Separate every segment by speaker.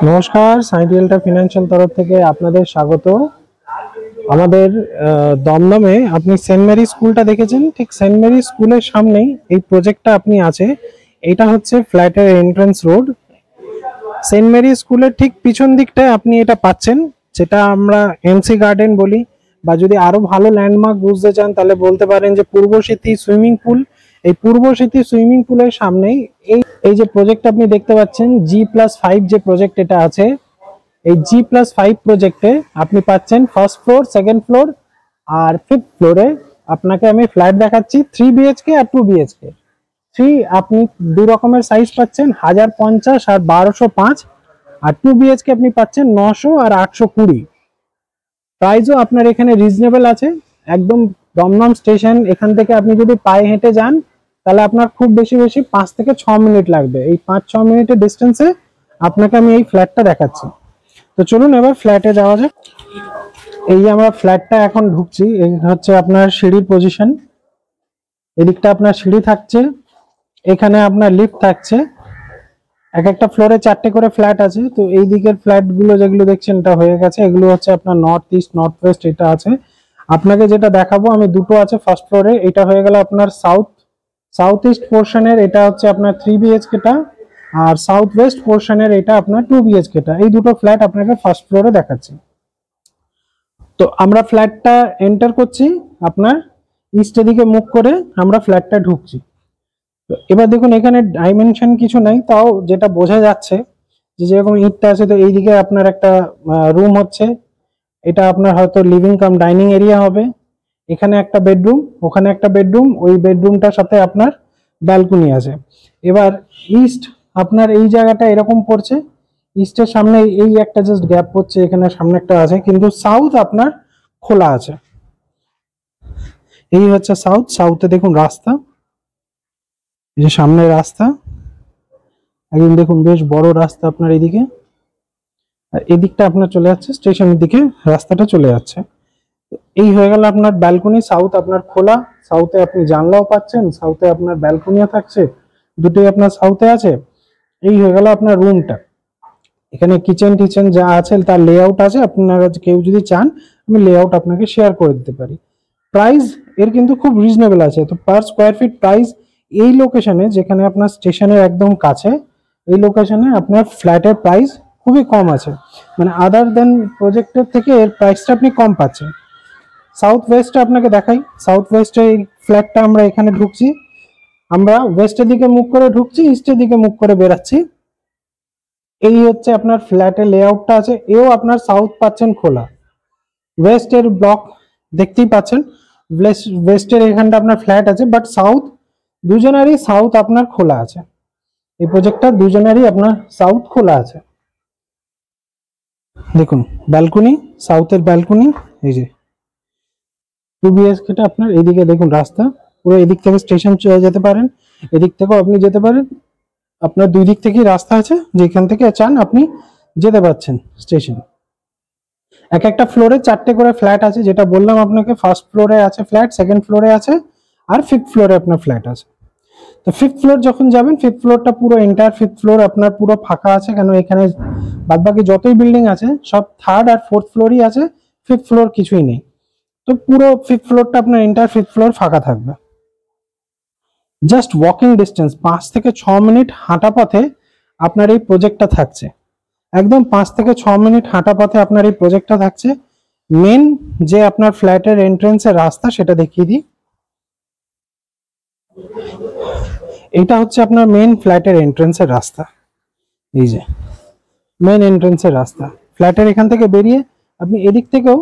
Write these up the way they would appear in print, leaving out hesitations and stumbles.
Speaker 1: নমস্কার, সাই রিয়েলটা ফিনান্সিয়াল তরফ থেকে আপনাদের স্বাগত। আমাদের দমদমে আপনি সেন্ট মেরি স্কুলটা দেখেছেন, ঠিক সেন্ট মেরি স্কুলের সামনেই এই প্রজেক্টটা আপনি আছে। এটা হচ্ছে ফ্ল্যাটের এন্ট্রান্স রোড। সেন্ট মেরি স্কুলের ঠিক পিছন দিকটায় আপনি এটা পাচ্ছেন, যেটা আমরা এমসি গার্ডেন বলি, বা যদি আরো ভালো ল্যান্ডমার্ক বুঝতে চান তাহলে বলতে পারেন যে পূর্ব স্মৃতি সুইমিং পুল। এই পূর্ব স্মৃতি সুইমিং পুলের সামনেই এই এই যে প্রজেক্ট আপনি দেখতে পাচ্ছেন, G+5 যে প্রজেক্ট এটা আছে, এই G+5 প্রজেক্টে আপনি পাচ্ছেন ফার্স্ট ফ্লোর, সেকেন্ড ফ্লোর আর ফিফথ ফ্লোরে। আপনাকে আমি ফ্ল্যাট দেখাচ্ছি 3 BHK আর 2 BHK। আপনি দু রকমের সাইজ পাচ্ছেন, 1050 আর 1205। আর 2 BHK আপনি পাচ্ছেন 900 আর 820। প্রাইসও আপনার এখানে রিজনেবল আছে, একদম দমদম স্টেশন। এখান থেকে আপনি যদি পায়ে হেঁটে যান তাহলে আপনার খুব বেশি 5 থেকে 6 মিনিট লাগবে। এই 5-6 মিনিটের ডিস্টেন্সে আপনাকে আমি এই ফ্ল্যাটটা দেখাচ্ছি। তো চলুন এবার ফ্ল্যাটে যাওয়া যাক। এই যে আমরা ফ্ল্যাটটা এখন ঢুকছি, এই হচ্ছে আপনার সিঁড়ির পজিশন। এদিকটা আপনার সিঁড়ি থাকছে, এখানে আপনার লিফট থাকছে। এক একটা ফ্লোরে 4টে করে ফ্ল্যাট আছে। তো এই দিকের ফ্ল্যাট গুলো যেগুলো দেখছেন এটা হয়ে গেছে, এগুলো হচ্ছে আপনার নর্থ ইস্ট, নর্থ ওয়েস্ট এটা আছে। আপনাকে যেটা দেখাবো আমি, দুটো আছে ফার্স্ট ফ্লোরে। এটা হয়ে গেল আপনার সাউথ ইস্ট পোর্শনের, এটা হচ্ছে আপনার 3 BHK টা। আর সাউথ ওয়েস্ট পোর্শনের এটা আপনার 2 BHK টা। এই দুটো ফ্ল্যাট আপনাকে ফার্স্ট ফ্লোরে দেখাচ্ছি। তো আমরা ফ্ল্যাটটা এন্টার করছি, আপনার ইস্টের দিকে মুখ করে আমরা ফ্ল্যাটটা ঢুকছি। এবার দেখুন এখানে ডাইমেনশন কিছু নাই, তাও যেটা বোঝা যাচ্ছে যে যেরকম ইটটা আছে, তো এইদিকে আপনার একটা রুম হচ্ছে। এটা আপনার হয়তো লিভিং কাম ডাইনিং এরিয়া হবে। এখানে একটা বেডরুম, ওখানে একটা বেডরুম, ওই বেডরুমটার সাথে আপনার ব্যালকনি আছে। এবার ইস্ট আপনার এই জায়গাটা এরকম পড়ছে, ইস্টের সামনে এই একটা জাস্ট গ্যাপ পড়ছে, এখানে সামনে একটা আছে, কিন্তু সাউথ আপনার খোলা আছে। এই হচ্ছে সাউথে দেখুন রাস্তা, এই যে সামনে রাস্তা, একদম দেখুন বেশ বড় রাস্তা আপনার এদিকে। আর এদিকটা আপনার চলে যাচ্ছে স্টেশনের দিকে, রাস্তাটা চলে যাচ্ছে। এই হয়ে গেল আপনার ব্যালকনি। সাউথ আপনার খোলা, সাউথে আপনি জানলাও পাচ্ছেন, সাউথে আপনার ব্যালকনিও থাকছে, দুটোই আপনার সাউথে আছে। এই হয়ে গেল আপনার রুমটা। এখানে কিচেন টিচেন যা আছে তার লেআউট আছে, আপনারা কেউ যদি চান আমি লেআউট আপনাকে শেয়ার করে দিতে পারি। প্রাইস এর কিন্তু খুব রিজনেবল আছে। তো পার স্কোয়ার ফিট প্রাইস এই লোকেশনে, যেখানে আপনার স্টেশনের একদম কাছে, এই লোকেশনে আপনার ফ্ল্যাটের প্রাইস খুবই কম আছে, মানে আদার দেন প্রজেক্টের থেকে এর প্রাইসটা আপনি কম পাচ্ছেন। সাউথ ওয়েস্টে আপনাকে দেখাই, সাউথ ওয়েস্টে এই ফ্ল্যাটটা আমরা এখানে ঢুকছি। আমরা ওয়েস্টের দিকে মুখ করে ঢুকছি, ইস্টের দিকে মুখ করে বেরাচ্ছি। এই হচ্ছে আপনার ফ্ল্যাটের লেআউটটা আছে। এও আপনার সাউথ পাচ্ছেন খোলা, ওয়েস্টের ব্লক দেখতেই পাচ্ছেন। ওয়েস্টের এখানটা আপনার ফ্ল্যাট আছে, বাট সাউথ দুজনেরই সাউথ আপনার খোলা আছে। এই প্রজেক্টটা দুজনেরই আপনার সাউথ খোলা আছে। দেখুন ব্যালকনি, সাউথের ব্যালকনি। এই যে 2 BHK টা আপনার এইদিকে দেখুন রাস্তা, পুরো এদিক থেকে স্টেশন চলে যেতে পারেন, এদিক থেকেও আপনি যেতে পারেন। আপনার দুই দিক থেকেই রাস্তা আছে, যেখান থেকে চান আপনি যেতে পারছেন স্টেশন। এক একটা ফ্লোরে 4টে করে ফ্ল্যাট আছে, যেটা বললাম আপনাকে। ফার্স্ট ফ্লোরে আছে ফ্ল্যাট, সেকেন্ড ফ্লোরে আছে, আর ফিফথ ফ্লোরে আপনার ফ্ল্যাট আছে। তো ফিফথ ফ্লোর যখন যাবেন, ফিফথ ফ্লোরটা পুরো এন্টায়ার ফিফথ ফ্লোর আপনার পুরো ফাঁকা আছে, কেন এখানে বাদবাকি যতই বিল্ডিং আছে সব থার্ড আর ফোর্থ ফ্লোরই আছে, ফিফথ ফ্লোর কিছুই নেই। তো পুরো ফিফথ ফ্লোরটা আপনার এন্টায়ার ফিফথ ফ্লোর ফাঁকা থাকবে। জাস্ট ওয়াকিং ডিস্টেন্স 5 থেকে 6 মিনিট হাঁটা পথে আপনার এই প্রজেক্টটা থাকছে। একদম 5 থেকে 6 মিনিট হাঁটা পথে আপনার এই প্রজেক্টটা থাকছে। মেন যে আপনার ফ্ল্যাটের এন্ট্রেন্সের রাস্তা সেটা দেখিয়ে দিই। এটা হচ্ছে আপনার মেন ফ্ল্যাটের এন্ট্রেন্সের রাস্তা। এই যে মেন এন্ট্রেন্সের রাস্তা, ফ্ল্যাটের এখান থেকে বেরিয়ে আপনি এদিক থেকেও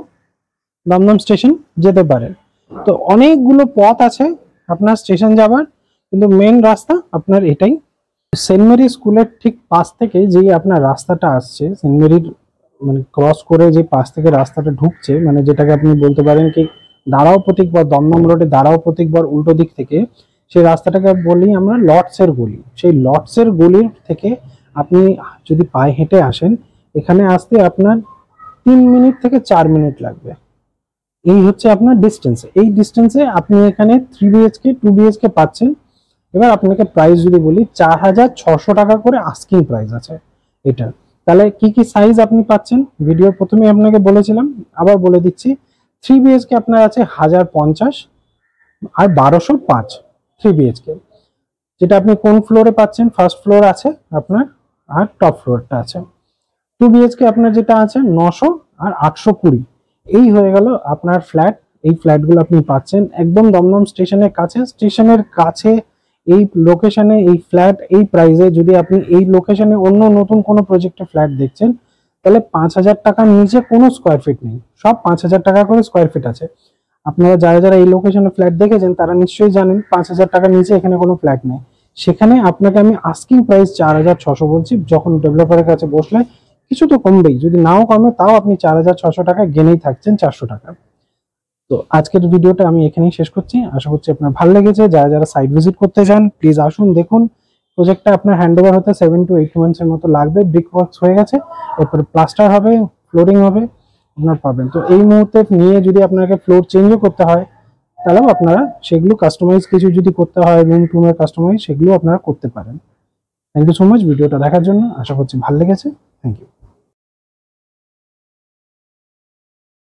Speaker 1: দমদম স্টেশন যেতে পারেন। তো অনেকগুলো পথ আছে আপনার স্টেশন যাবার, কিন্তু মেন রাস্তা আপনার এটাই। সেন্ট মেরি স্কুলের ঠিক পাশ থেকে যেই আপনার রাস্তাটা আসছে, সেন্ট মেরির মানে ক্রস করে যে পাশ থেকে রাস্তাটা ঢুকছে, মানে যেটাকে আপনি বলতে পারেন কি দাঁড়াও প্রতীকবর, দমদম রোডে দাঁড়াও প্রতীকবর উল্টো দিক থেকে, সেই রাস্তাটাকে বলি আমরা লর্ডসের গলি। সেই লর্ডসের গলির থেকে আপনি যদি পায়ে হেঁটে আসেন, এখানে আসতে আপনার 3 মিনিট থেকে 4 মিনিট লাগবে। এই হচ্ছে আপনার ডিস্টেন্স। এই ডিস্টেন্সে আপনি এখানে 3 BHK 2 BHK পাচ্ছেন। এবার আপনাকে প্রাইস যদি বলি, 4,600 টাকা করে আস্কিং প্রাইস আছে। এটা। তাহলে কি কি সাইজ আপনি পাচ্ছেন ভিডিও প্রথমে আপনাকে বলেছিলাম, আবার বলে দিচ্ছি। 3 বিএইচকে আপনার আছে 1050 আর 1205 3 বিএইচকে, যেটা আপনি কোন ফ্লোরে পাচ্ছেন, ফার্স্ট ফ্লোর আছে আপনার আর টপ ফ্লোরটা আছে। 2 বিএইচকে আপনার যেটা আছে 900 আর 820, এই হয়ে গেল আপনার ফ্ল্যাট। এই ফ্ল্যাটগুলো আপনি পাচ্ছেন একদম দমদম স্টেশনের কাছে। স্টেশনের কাছে এই লোকেশনে এই ফ্ল্যাট এই প্রাইসে, যদি আপনি এই লোকেশনে অন্য নতুন কোনো প্রজেক্টে ফ্ল্যাট দেখছেন তাহলে 5000 টাকার নিচে কোনো স্কোয়ার ফিট নেই, সব 5000 টাকা করে স্কোয়ার ফিট আছে। আপনারা যারা যারা এই লোকেশনে ফ্ল্যাট দেখেছেন তারা নিশ্চয়ই জানেন 5000 টাকার নিচে এখানে কোনো ফ্ল্যাট নেই। সেখানে আপনাকে আমি আস্কিং প্রাইস 4600 বলছি, যখন ডেভেলপারের কাছে বসলে কিছু তো কমবেই, যদি নাও কমে তাও আপনি 4600 টাকা গেনেই থাকছেন 400 টাকা। তো আজকের ভিডিওটা আমি এখানেই শেষ করছি, আশা করছি আপনার ভালো লেগেছে। যারা যারা সাইট ভিজিট করতে চান প্লিজ আসুন, দেখুন। প্রজেক্টটা আপনার হ্যান্ড ওভার হতে 7 to 8 মান্থস এর মতো লাগবে। ব্রিক ওয়ার্কস হয়ে গেছে, এরপরে প্লাস্টার হবে, ফ্লোরিং হবে, আপনার পাবেন। তো এই মুহূর্তে নিয়ে যদি আপনাকে ফ্লোর চেঞ্জও করতে হয় তাহলেও আপনারা সেগুলো কাস্টমাইজ কিছু যদি করতে হয়, রুম টুমের কাস্টমাইজ, সেগুলো আপনারা করতে পারেন। থ্যাংক ইউ সো মাচ ভিডিওটা দেখার জন্য, আশা করছি ভালো লেগেছে। Thank you.